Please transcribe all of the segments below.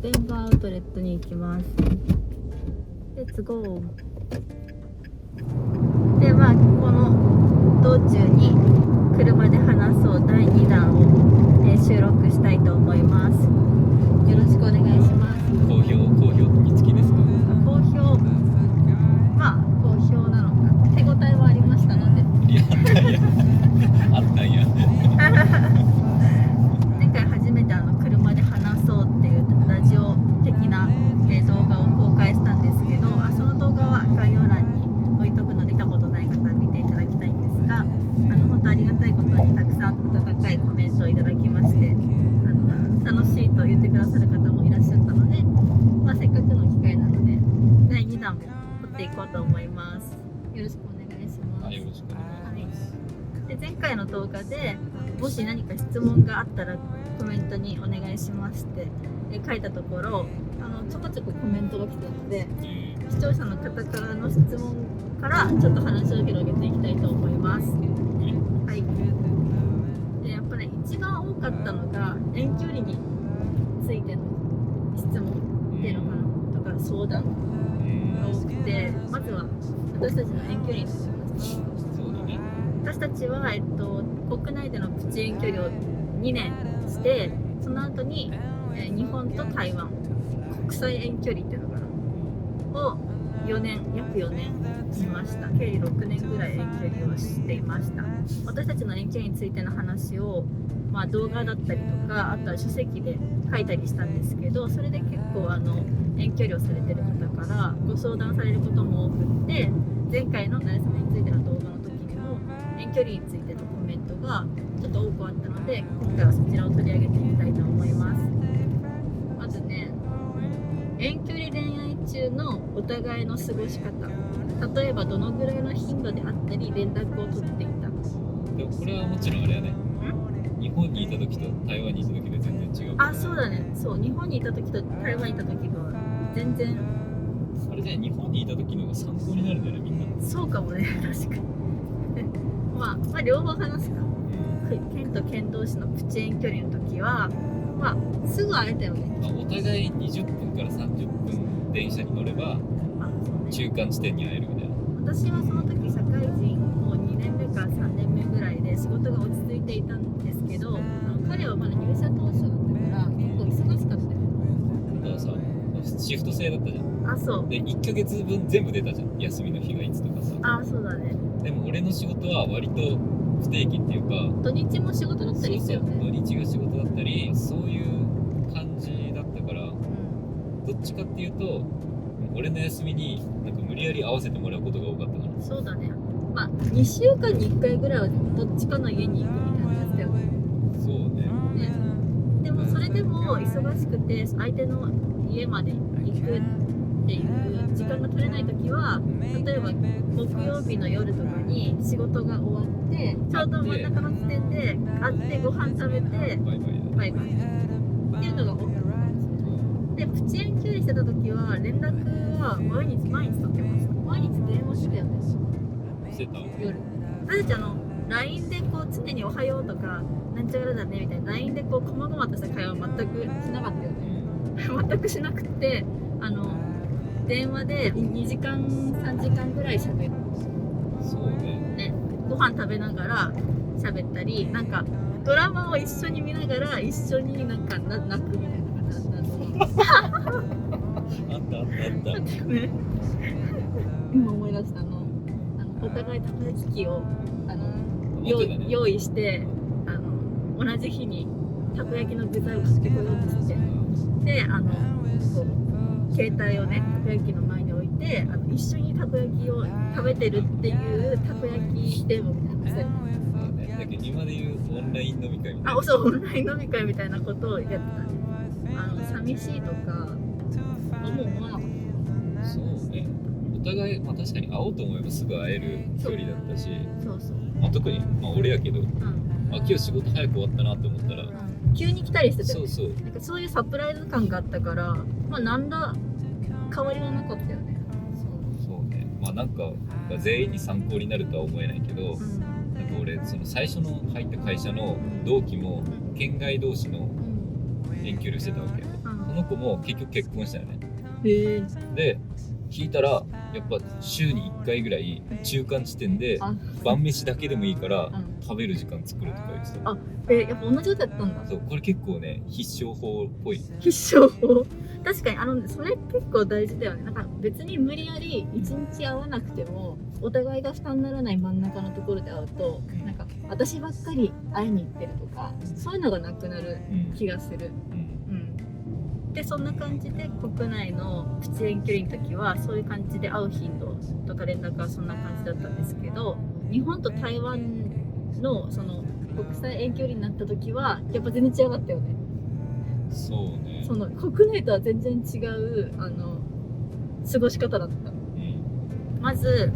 ペンバーアウトレットに行きます。レッツゴー。でこの道中に車で話そう第2弾を、収録したいと思います。よろしくお願いします。好評につきですか？好評、好評なのか手応えはありましたので。いやあったんや前回初めて車で話そうっていうラジオ的な動画を公開したんですけど、その動画は概要欄に置いとくので見たことない方は見ていただきたいんですが、本当ありがたいことにたくさん温かいコメントをいただきまして、楽しいと言ってくださる方もいらっしゃったので、せっかくの機会なので第2弾も撮っていこうと思います。よろしくお願いします。よろしくお願いします。で前回の動画でもし何か質問があったらコメントにお願いしますって書いたところ、ちょこちょこコメントが来てるので、視聴者の方からの質問からちょっと話を広げていきたいと思います。はい。でやっぱり一番多かったのが遠距離についての質問っていうのかなとか相談が多くて、まずは私たちの遠距離についてます。私たちは、国内でのプチ遠距離を2年して、その後に、日本と台湾国際遠距離っていうのかなを約4年しました。計6年ぐらい遠距離をしていました。私たちの遠距離についての話を、動画だったりとか、あとは書籍で書いたりしたんですけど、それで結構遠距離をされてる方からご相談されることも多くって、前回のなれそめについての動画の時にも遠距離についてのコメントがちょっと多くあったので、今回はそちらを取り上げていきたいと思います。まずね、遠距離恋愛中のお互いの過ごし方、例えばどのぐらいの頻度であったり連絡を取っていた。でもこれはもちろんあれやね、日本にいた時と台湾にいた時で全然違う。そうだね。そう、日本にいた時と台湾にいた時が全然。あれじゃ日本にいた時の方が参考になるんだよね、みんな。そうかもね、確かに両方話すか。県と県同士のプチ遠距離の時はすぐ会えたよね。お互い20分から30分電車に乗れば中間地点に会えるみたいな。私はその時社会人もう2年目から3年目ぐらいで仕事が落ち着いていたんですけど、彼はまだ入社当初だったから結構忙しかったよ。だからさ、シフト制だったじゃん。そうで1ヶ月分全部出たじゃん、休みの日がいつとかさ。そうだね。でも俺の仕事は割と不定期っていうか、土日も仕事だったりしたよね。土日が仕事だったり、そういう感じだったから、どっちかっていうと俺の休みになんか無理やり合わせてもらうことが多かったから。そうだね。2週間に1回ぐらいはどっちかの家に行くみたいなやつだよね。そうね。でもそれでも忙しくて相手の家まで行くっていう時間が取れない時は、例えば木曜日の夜とかに仕事が終わってちょうど真ん中の時点で会ってご飯食べてバイバイっていうのが多かった。でプチ遠距離してた時は連絡は毎日取ってました。毎日電話してたよね。してた夜。私たちLINE で常におはようとかなんちゃらだねみたいな LINE でこまごまとした会話全くしなかったよね。全くしなくて電話で2時間3時間ぐらい喋る。そうね。ご飯食べながら喋ったり、なんかドラマを一緒に見ながら一緒に泣くみたいな感じだったあったね。今思い出したお互いたこ焼き器を用意して同じ日にたこ焼きの具材を買ってこようとして、でこう携帯をねたこ焼きの前に置いて一緒にたこ焼きを食べてるっていうたこ焼きデモみたいなさ。だけど今で言うオンライン飲み会みたいな。そう、オンライン飲み会みたいなことをやってたね。寂しいとかもう思わなかった。そうね。お互い、確かに会おうと思えばすぐ会える距離だったし、そう特に、俺やけど、今日仕事早く終わったなと思ったら、急に来たりしてたよね。そうなんかそういうサプライズ感があったから、何ら変わりはなかったよね。そうね。なんか全員に参考になるとは思えないけど、なんか俺その最初の入った会社の同期も県外同士の遠距離してたわけよ。そのの子も結局結婚したよね。へえ。で聞いたらやっぱ週に1回ぐらい中間地点であ、晩飯だけでもいいからうん。食べる時間作るとか言ってた。あ、やっぱ同じことやったんだ。そうこれ結構ね必勝法っぽい。必勝法。確かにそれ結構大事だよね。なんか別に無理やり一日会わなくてもお互いが負担にならない真ん中のところで会うと、なんか私ばっかり会いに行ってるとかそういうのがなくなるうん気がする。うんうん。でそんな感じで国内のプチ遠距離の時はそういう感じで会う頻度とか連絡はそんな感じだったんですけど、日本と台湾のその国際遠距離になった時はやっぱ全然違かったよね。そうね。その国内とは全然違う過ごし方だった。うんまず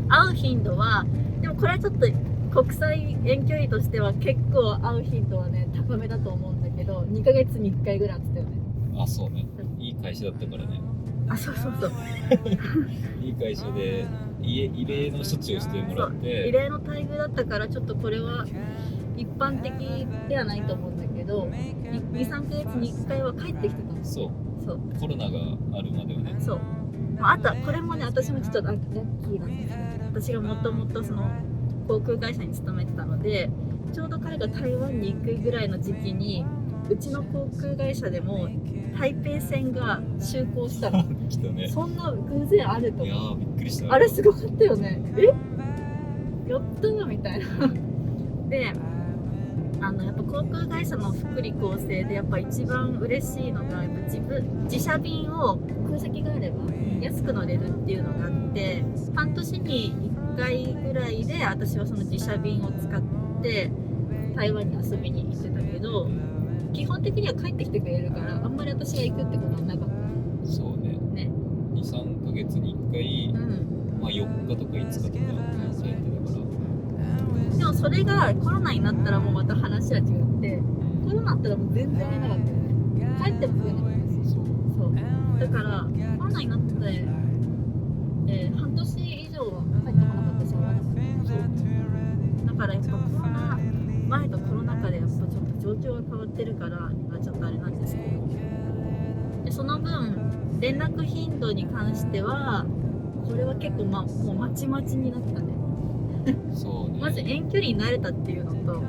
会う頻度はでもこれはちょっと国際遠距離としては結構会う頻度はね高めだと思うんだけど、2ヶ月に1回ぐらい会ってたよね。あそうね。いい会社だったからね。あ、そうそうそう。いい会社で異例の処置をしてもらっ異て。例の待遇だったからちょっとこれは一般的ではないと思うんだけど、23ヶ月に1回は帰ってきてたの。そうそうコロナがあるまではね。そう。まあ、あとはこれもね私もちょっとラッキーなんですよ。私がもともとその航空会社に勤めてたので、ちょうど彼が台湾に行くぐらいの時期にうちの航空会社でも台北線が就航したの。来たね。そんな偶然あるといや思う。ーびっくりした。あれすごかったよね。やったなみたいな。でやっぱ航空会社の福利厚生でやっぱ一番嬉しいのがやっぱ自社便を空席があれば安く乗れるっていうのがあって、半年に1回ぐらいで私はその自社便を使って台湾に遊びに行ってたけど、基本的には帰ってきてくれるからあんまり私が行くってことはなかったそうね。ね。23ヶ月に1回、まあ4日とか5日とか帰ってたから。でもそれがコロナになったらもうまた話は違って、コロナになったらもう全然会えなかったよね。帰っても増えなかったし。そうだからコロナになって、半年以上は帰ってこなかったし会わなかった。だからやっぱコロナ前とコロナ禍でやっぱちょっと状況が変わってるからちょっとあれなんですけど、でその分連絡頻度に関してはこれは結構もうまちまちになったね。そうね。まず遠距離に慣れたっていうのと、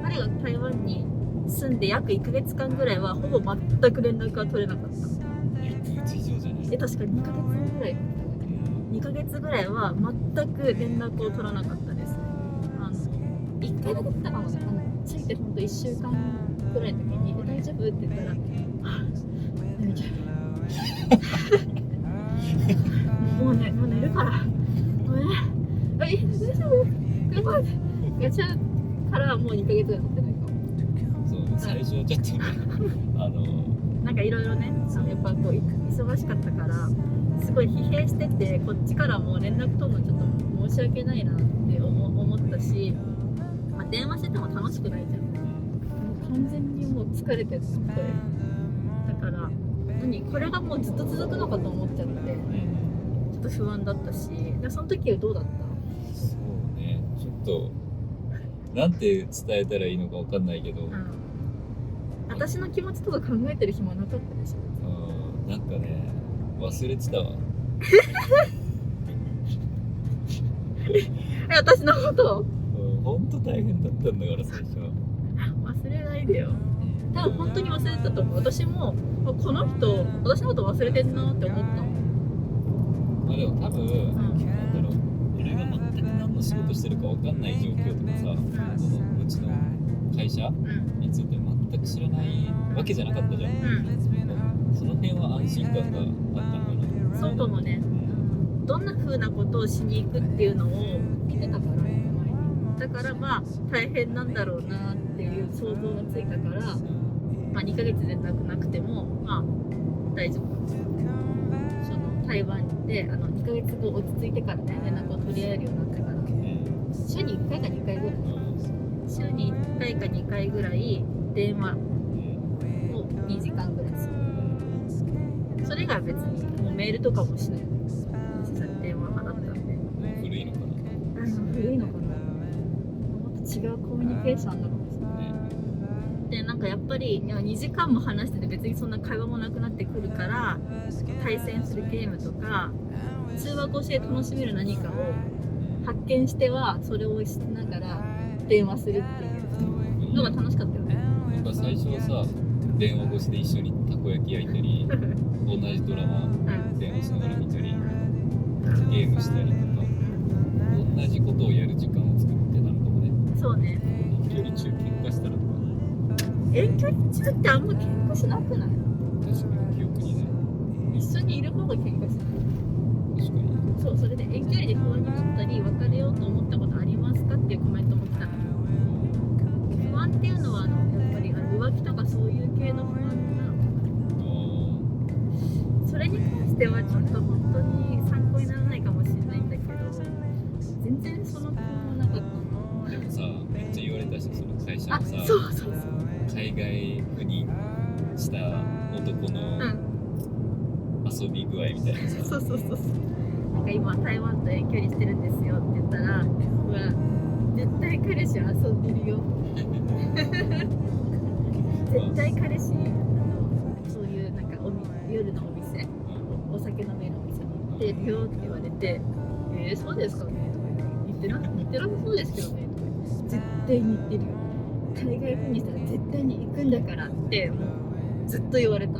彼が台湾に住んで約1ヶ月間ぐらいはほぼ全く連絡が取れなかった。1ヶ月以上じゃない。確か2ヶ月ぐらい2ヶ月ぐらいは全く連絡を取らなかったですね。1回だけ来たかもね。ついてほんと1週間くらいの時に大丈夫って言ったら、はぁ、寝ちゃう。もう寝るから。ごめん。大丈夫？車でガチャからもう2ヶ月ぐらい経ってないかも。そうね。最初はちょっとね、なんかいろいろね、やっぱこう忙しかったからすごい疲弊してて、こっちからもう連絡取るのちょっと申し訳ないなって思ったし、まあ、電話してても楽しくないじゃん。もう完全にもう疲れてるのこれだから、これがもうずっと続くのかと思っちゃってちょっと不安だったし、その時はどうだった？そうね。ちょっとなんて伝えたらいいのかわかんないけど、私の気持ちとか考えてる暇なかったでしょ。なんかね忘れてたわ。私のことほんと大変だったんだから最初は。忘れないでよ。多分本当に忘れてたと思う。私もこの人私のこと忘れてんなって思ったもん。まあでも多分、なんだろう、俺が全く何の仕事してるかわかんない状況とかさ、うちの会社について全く知らないわけじゃなかったじゃん。その辺は安心感があったのかな。そうかもね。どんな風なことをしに行くっていうのを見てたから、前に。だからまあ大変なんだろうなっていう想像がついたから、まあ2ヶ月連絡なくてもまあ大丈夫。その台湾で2ヶ月後落ち着いてからね連絡を取り合えるようになってから、週に1回か2回ぐらい、週に1回か2回ぐらい電話を2時間ぐらいする。それが別にもうメールとかもしない。電話派だったんで。古いのかな。古いのかな。もっと違うコミュニケーションなのかもしれない。でなんかやっぱりいや2時間も話してて別にそんな会話もなくなってくるから対戦するゲームとか通話越しで楽しめる何かを発見してはそれをしながら電話するっていうのが楽しかったよね。なんか最初はさ電話越しで一緒にたこ焼き焼いたり同じドラマ電話しながら見たりゲームしたりとか同じことをやる時間を作ってたのかもね。そうね。遠距離中喧嘩したらとか遠距離中ってあんま喧嘩しなくない？確かに記憶にね。一緒にいる方が喧嘩しない。確かに。そうそれで遠距離で不安になったり別れようと思ったことありますかっていうコメントも来たの。不安っていうのはやっぱり浮気とかそういう系の不安なの。それに関してはちょっと本当に参考にならないかもしれないんだけど全然その不安はなかったの。でもさめっちゃ言われたしその会社あ、のさそうそうそう海外赴任した男の遊び具合みたいなさ、そうそうそうそうなんか今台湾と遠距離してるんですよって言ったらうわ絶対彼氏は遊んでるよ絶対彼氏そういうなんか夜のお店お酒飲めるお店に行ってるよって言われてそうですかねとか言ってなそうですけどねとか絶対に言ってるよ海外赴任したら絶対に行くんだからってもうずっと言われたの。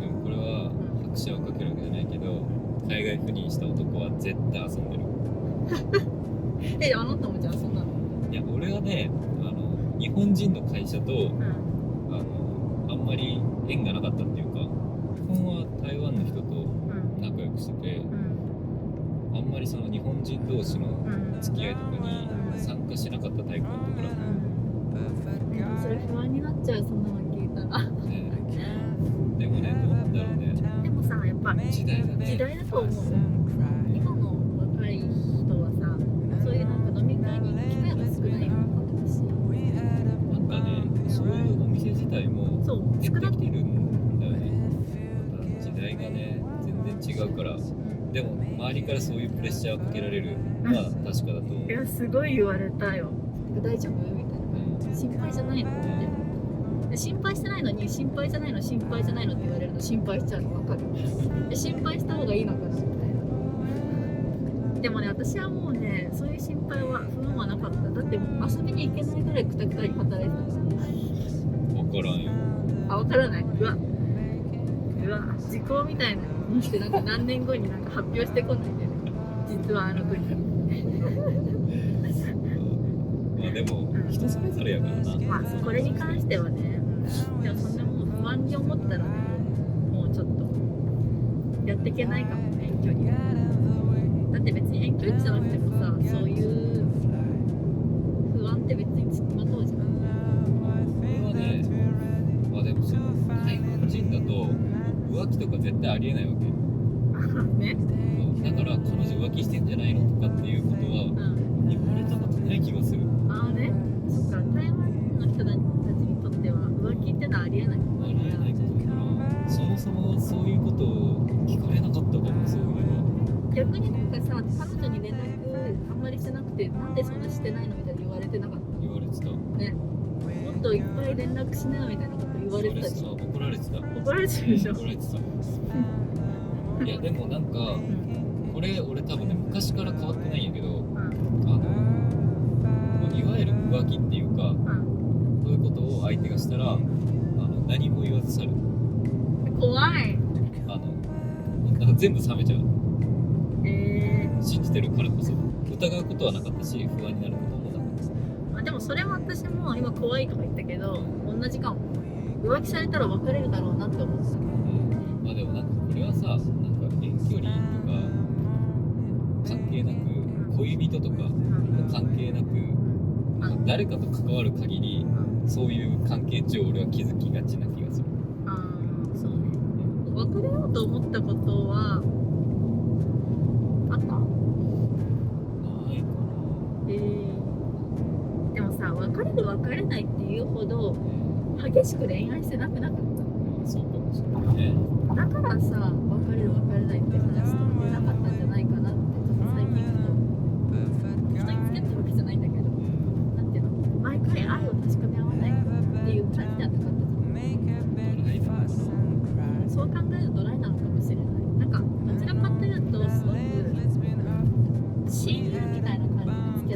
でもこれは拍車をかけるわけじゃないけど海外赴任した男は絶対遊んでるあなたもじゃあそんなの？いや俺はね日本人の会社と、あんまり縁がなかったっていうか基本は台湾の人と仲良くしてて、あんまりその日本人同士の付き合いとかに参加しなかったタイプだったから、それ不安になっちゃうそんなの聞いたらね、でもねどうなんだろうね。でもさやっぱ時代だね。時代だと思う。今の若い人はさそういうなんか飲み会に行く機会が少ないようしなんかねそういうお店自体もそう減少なくってきてるんだよね。時代がね全然違うから。でも周りからそういうプレッシャーをかけられるのは確かだと思う。いやすごい言われたよ。大丈夫みたいな。心配じゃないのってで心配してないのに心配じゃないのって言われると心配しちゃうの分かる。で心配した方がいいのかなみたいな。でもね私はもうねそういう心配は不安はなかった。だってもう遊びに行けないぐらいクタクタに働いてたから。分からんよ。あ分からない。うわ時効みたいなのにしてなんか何年後になんか発表してこないでね実はあの時まあでも人それぞれやからな。まあこれに関してはね、でもそんなもん不安に思ったらねもうちょっとやっていけないかもね遠距離だって別に遠距離じゃなくてもさそういう不安って別につきまとうじゃん。これはねまあでもその台湾人だと浮気とか絶対ありえないわけね、だから彼女浮気してんじゃないのとかっていうことは言われたことない気がする。ああねそっか台湾の人たちにとっては浮気ってのはありえないありえないことだからそもそもそういうことを聞かれなかったかも。そういうの逆になんかさ彼女に連絡あんまりしてなくてなんでそんなしてないのみたいな言われてなかった言われてたね。もっといっぱい連絡しなよみたいなこと言われてたでしょ。怒られてた怒られてるでしょ。怒られてたいやでもなんかこれ俺多分ね昔から変わってないんやけどいわゆる浮気っていうかそういうことを相手がしたら何も言わず去る。怖い。なんか全部冷めちゃう。信じてるからこそ疑うことはなかったし不安になることもなかった。でもそれは私も今怖いとか言ったけど同じかも。浮気されたら別れるだろうなって思ってた。まあでもなんかこれはさなんか遠距離とか関係なく恋人とか関係なく誰かと関わる限りそういう関係値を俺は気づきがちな気がする。そうね。別れようと思ったことはあった？ないかな。でもさ別れる別れないっていうほど激しく恋愛してなくなかった。そうかもしれないね。だからさ別れる別れないって話とか出なかったんじゃないかなってちょっと最近人につけてるわけじゃないんだけどなんていうの毎回愛を確かめ合わないっていう感じだった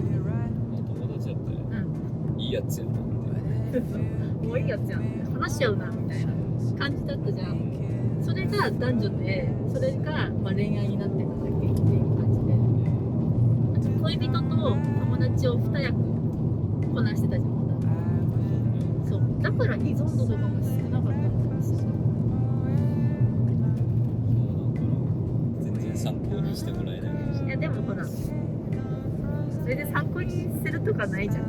き合ってる。友達だったね。うん。いいやつやなってもういいやつやん。話し合うなみたいな感じだったじゃん。それが男女で、それがまあ恋愛になってただけっていう感じで。恋人と友達を2役こなしてたじゃん。そう。だから依存度とかも少なかったのかもしれない。全然参考にしてもらえないかもしれない。いやでもほら、それで参考にするとかないじゃん。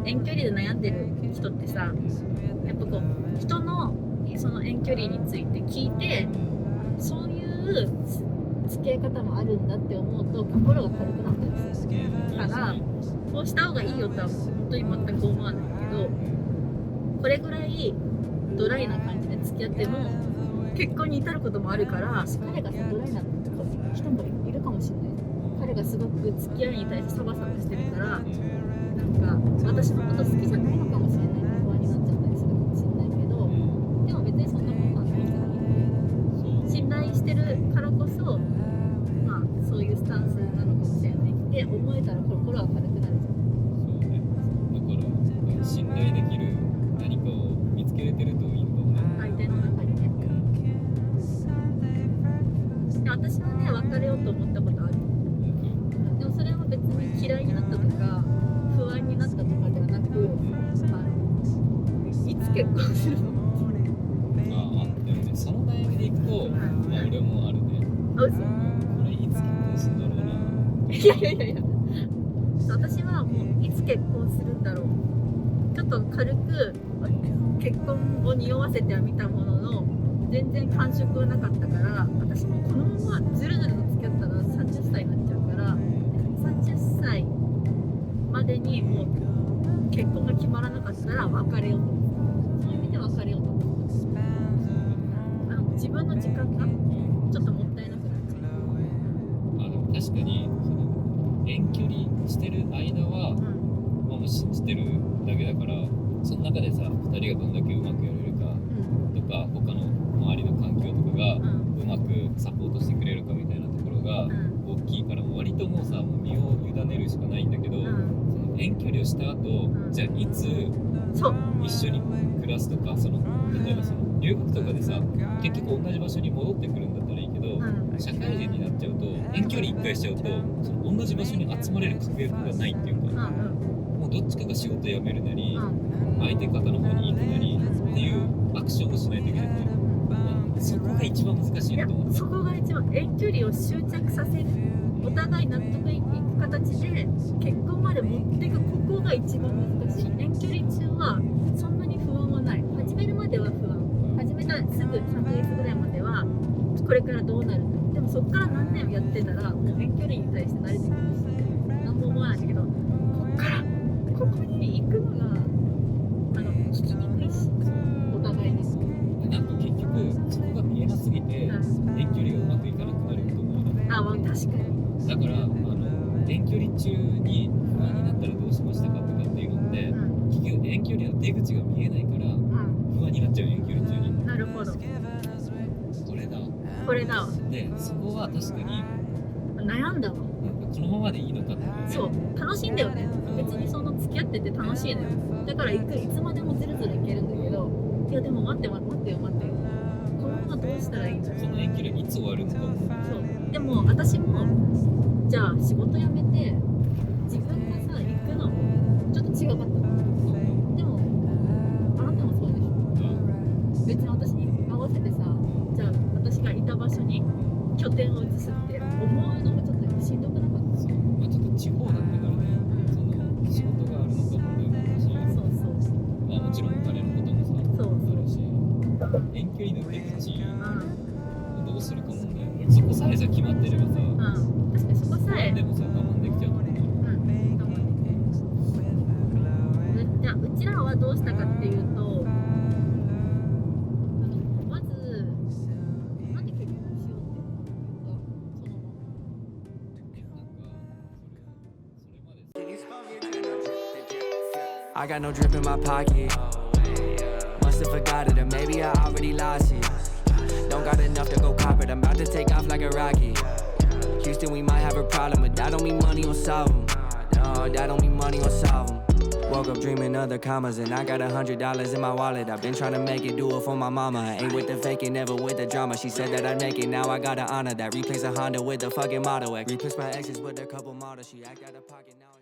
遠距離で悩んでる人ってさ、やっぱこう人のその遠距離について聞いて、そういう付き合い方もあるんだって思うと心が軽くなったりするから、こうした方がいいよとは本当に全く思わないけど、これぐらいドライな感じで付き合っても結婚に至ることもあるから、彼がドライな人もいるかもしれない。彼がすごく付き合いに対してサバサバしてるから、なんか私のこと好きじゃないのかもしれないって不安になっちゃったりするかもしれないけど、でも別にそんなことはないじゃない。信頼してるからこそ、まあそういうスタンスなのかもしれないって思えたら心が軽くなるじゃん。そうね。だから信頼できる何かを見つけれてるといいのかもね。相手の中にね。で私はね、別れようと思ったことある。でもそれは別に嫌いになったとか不安になったとかではなく、いつ結婚するの？でもね、その悩みでいくと、まあ俺もあるね。あ、嘘？これいつ結婚するんだろうな。いや私はもういつ結婚するんだろう、ちょっと軽く結婚を匂わせてはみたものの全然感触はなかったから、私もこのままずるずると付き合ったら30歳になっちゃうから、30歳までにもう結婚が決まらなかったら別れようと思う。そういう意味で別れようと思う。自分の時間がちょっともったいなくなっちゃう。でも確かにその遠距離してる間は、まあもう信じてるだけだから、その中でさ、2人がどんだけうまくやれるかとか、他の周りの環境とかがうまくサポートしてくれるかみたいなところが大きいから、もう割ともうさ、もう身を委ねるしかないんだけど、その遠距離をした後、じゃあいつ一緒に暮らすとか、その例えばその留学とかでさ、結局同じ場所に戻ってくるんだったらいいけど、社会人になっちゃうと、遠距離1回しちゃうと、その同じ場所に集まれる確約がないっていうか、もうどっちかが仕事辞めるなり、相手方の方に行くなりっていうアクションをしないといけないんだよ。そこが一番難しいなと思って。そこが一番、遠距離を執着させる、お互い納得いく形で結婚まで持っていく、ここが一番難しい。遠距離中はそんなに不安はない。始めるまでは不安、始めたらすぐ3ヶ月ぐらいまではこれからどうなるか。でもそっから何年やってたらもう遠距離に対して慣れてくるし何も思わないんだけど、こっからここに行くのが聞きにくいし、お互いに。なんか結局そこが見えなすぎて、遠距離がうまくいかなくなることもある。まあ確かに。だから遠距離中に不安になったらどうしましたかとかっていうのって、結局遠距離の出口が見えないから、不安になっちゃう。遠距離中に。なるほど。これだわ。で、そこは確かに悩んだわ。このままでいいのかって、ね、そう楽しいんだよね。別にその付き合ってて楽しいのよ。だからいつまでもずるずるいけるんだけど、いやでも待ってよ、このままどうしたらいいの？その遠距離いつ終わるのかも。そうでも私もじゃあ仕事辞めて自分がさ行くのもちょっと違かったの。でもあなたもそうでしょ。別に私に合わせてさ、じゃあ私がいた場所に拠点を移すって思うのもちょっとしんどくなかった？そう、まあ、ちょっと地方だったからね、その仕事があるのか問題もあるし、まあもちろんお金のこともさ、あるし、遠距離の出口をどうするか問題、そこさえじゃ決まってればさ、確かにそこさえでもさ、我慢できちゃうと思う。じゃあうちらはどうしたかっていうと、まずなんで結婚しようって思った？ I got no drip in my pocket. Must have forgot it, or maybe I already lost it. Don't got enough to go cop it. I'm about to take off like a rocket. Houston, we might have a problem, but that don't mean money will solve them. No, that don't mean money or solve 'em. Woke up dreaming of the commas, and I got $100 in my wallet. I've been trying to make it, do it for my mama. Ain't with the faking, never with the drama. She said that I'd make it, now I gotta honor that. Replace a Honda with the fucking Model X. Replace my exes with a couple models. She act out of pocket now.